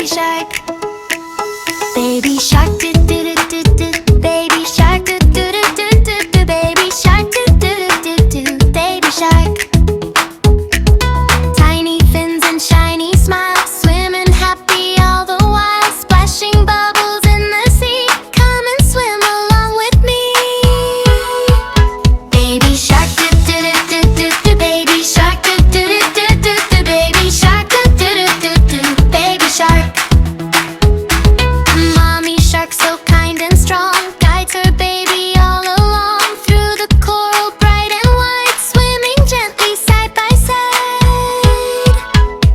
shark, baby shark, do do do do do, baby shark, do do do do do do, baby shark, do do do do do, baby shark. Tiny fins and shiny smile, swimming happy all the while, splashing bubbles in the sea. Come and swim along with me. Baby shark, do do do do do do, baby shark, do do do do do do, baby shark, do do do do do, baby shark. Mommy shark, so kind and strong, guides her baby all along through the coral bright and white, swimming gently side by side.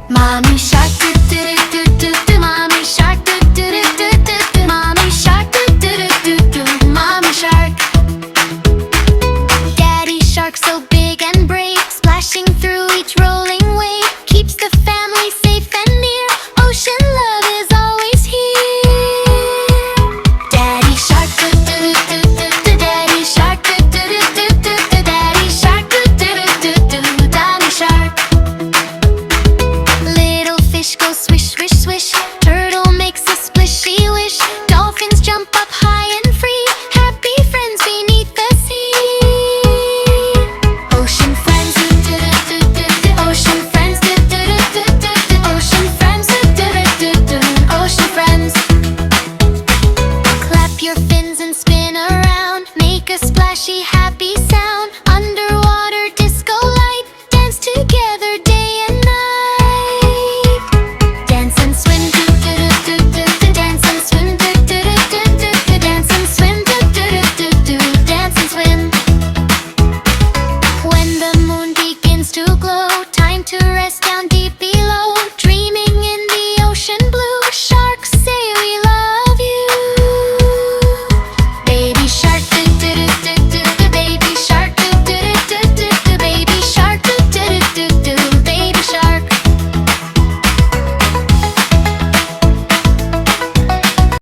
Mommy shark, do do do do do, mommy shark, do do do do do, mommy shark, do do do do do, mommy shark. Daddy shark, so big and brave, splashing through each rolling wave, keeps the family safe and near. Ocean love is always here. Daddy shark, do do do do do, daddy shark, do do do do do, daddy shark, do do do do do, daddy shark. Little fish go swish swish swish, turtle makes a splishy wish, dolphins jump up high and free, happy friends beneath the sea. Ocean friends, do do do do do, ocean friends, do do do do do, ocean friends, do do do do, ocean friends. Clap your fins and spin around, make a splashy happy sound.